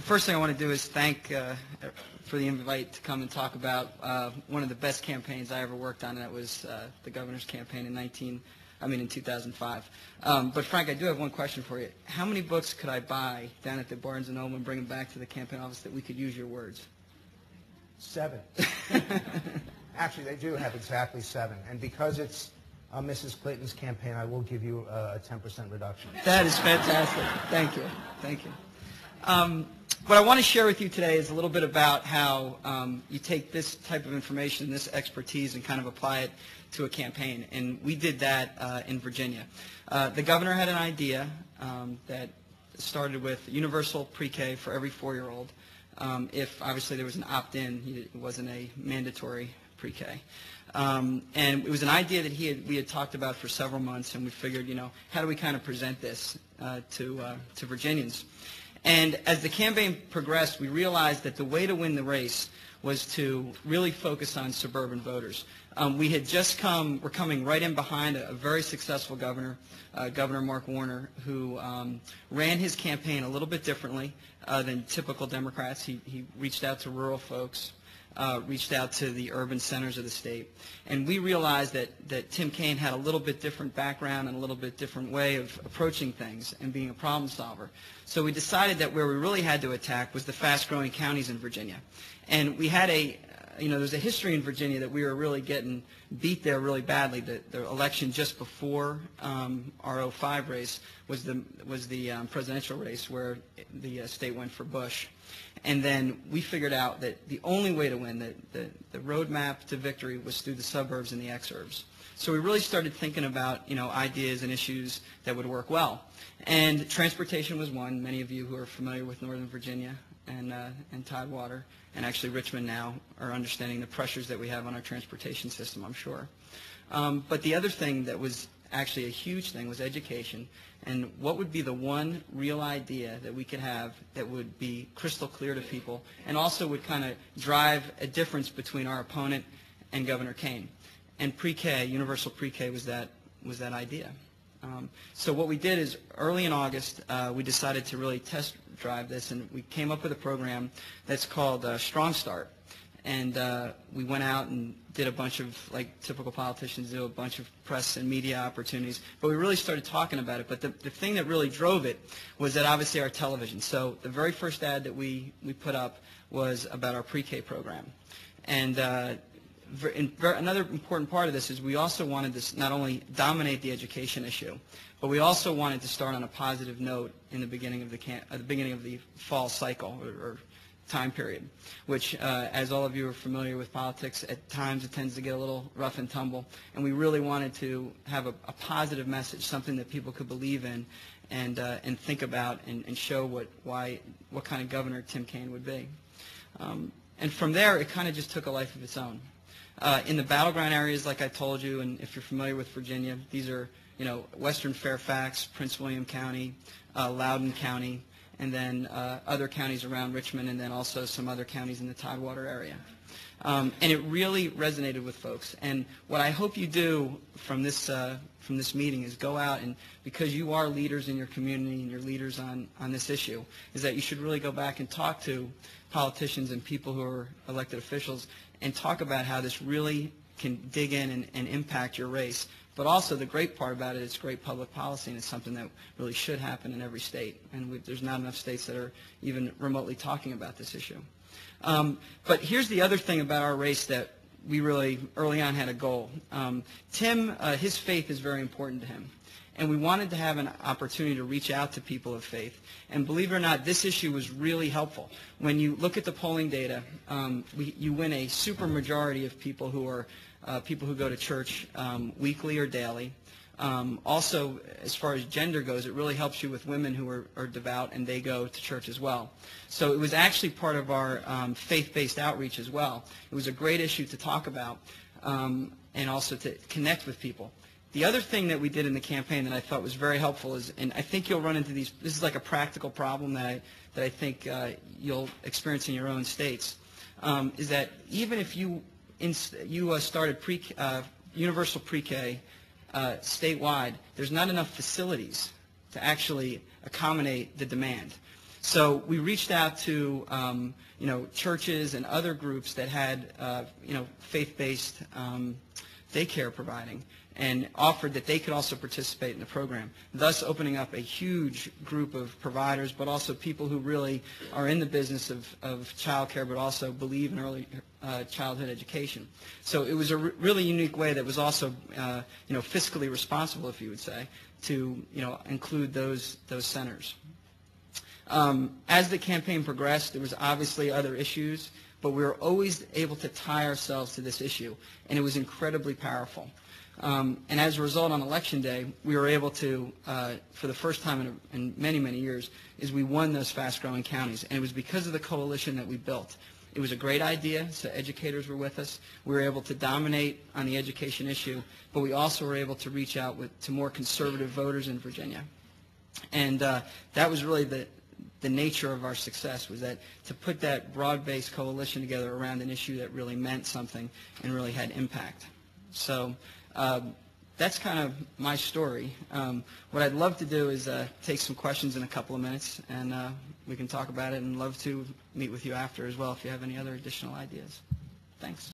first thing I want to do is thank for the invite to come and talk about one of the best campaigns I ever worked on, and that was the governor's campaign in 2005. But Frank, I do have one question for you. How many books could I buy down at the Barnes & Noble and bring them back to the campaign office that we could use your words? 7. Actually, they do have exactly 7. And because it's Mrs. Clinton's campaign, I will give you a 10% reduction. That is fantastic. Thank you. Thank you. What I want to share with you today is a little bit about how you take this type of information, this expertise, and kind of apply it to a campaign. And we did that in Virginia. The governor had an idea that started with universal pre-K for every 4-year-old. If obviously there was an opt-in, it wasn't a mandatory pre-K. And it was an idea that we had talked about for several months, and we figured, how do we kind of present this to Virginians? And as the campaign progressed, we realized that the way to win the race was to really focus on suburban voters. We're coming right in behind a very successful governor, Governor Mark Warner, who ran his campaign a little bit differently than typical Democrats. He reached out to rural folks, reached out to the urban centers of the state. And we realized that Tim Kaine had a little bit different background and a little bit different way of approaching things and being a problem solver. So we decided that where we really had to attack was the fast-growing counties in Virginia. And we had there's a history in Virginia that we were really getting beat there really badly. The election just before our 05 race was the presidential race where the state went for Bush. And then we figured out that the only way to win, the roadmap to victory, was through the suburbs and the exurbs. So we really started thinking about ideas and issues that would work well. And transportation was one. Many of you who are familiar with Northern Virginia and Tidewater, and actually Richmond now, are understanding the pressures that we have on our transportation system, I'm sure. But the other thing that was actually a huge thing was education. And what would be the one real idea that we could have that would be crystal clear to people and also would kind of drive a difference between our opponent and Governor Kaine? And pre-K, universal pre-K, was that idea. So what we did is early in August, we decided to really test drive this, and we came up with a program that's called Strong Start. And we went out and did a bunch of, like typical politicians do, a bunch of press and media opportunities. But we really started talking about it. But the thing that really drove it was that obviously our television. So the very first ad that we put up was about our pre-K program. And another important part of this is we also wanted to not only dominate the education issue, but we also wanted to start on a positive note in the beginning of the fall cycle or time period, which, as all of you are familiar with politics, at times it tends to get a little rough and tumble. And we really wanted to have a positive message, something that people could believe in and think about and show what kind of governor Tim Kaine would be. And from there, it kind of just took a life of its own. In the battleground areas, like I told you, and if you're familiar with Virginia, these are Western Fairfax, Prince William County, Loudoun County, and then other counties around Richmond, and then also some other counties in the Tidewater area. And it really resonated with folks. And what I hope you do from this meeting is go out and, because you are leaders in your community and you're leaders on this issue, is that you should really go back and talk to politicians and people who are elected officials and talk about how this really can dig in and impact your race. But also the great part about it, it's great public policy, and it's something that really should happen in every state. And there's not enough states that are even remotely talking about this issue. But here's the other thing about our race that we really early on had a goal. Tim, his faith is very important to him. And we wanted to have an opportunity to reach out to people of faith. And believe it or not, this issue was really helpful. When you look at the polling data, you win a super majority of people who are people who go to church weekly or daily. Also, as far as gender goes, it really helps you with women who are devout and they go to church as well. So it was actually part of our faith-based outreach as well. It was a great issue to talk about and also to connect with people. The other thing that we did in the campaign that I thought was very helpful is, and I think you'll run into these, this is like a practical problem that I think you'll experience in your own states, is that even if you started universal pre-K statewide, there's not enough facilities to actually accommodate the demand. So we reached out to churches and other groups that had faith-based daycare providing, and offered that they could also participate in the program, thus opening up a huge group of providers, but also people who really are in the business of child care, but also believe in early childhood education. So it was a really unique way that was also fiscally responsible, if you would say, to include those centers. As the campaign progressed, there was obviously other issues, but we were always able to tie ourselves to this issue, and it was incredibly powerful. And as a result, on Election Day, we were able to, for the first time in many, many years, we won those fast-growing counties. And it was because of the coalition that we built. It was a great idea, so educators were with us. We were able to dominate on the education issue, but we also were able to reach out to more conservative voters in Virginia. And that was really the nature of our success, was that to put that broad-based coalition together around an issue that really meant something and really had impact. So that's kind of my story. What I'd love to do is take some questions in a couple of minutes, and we can talk about it, and love to meet with you after as well if you have any other additional ideas. Thanks.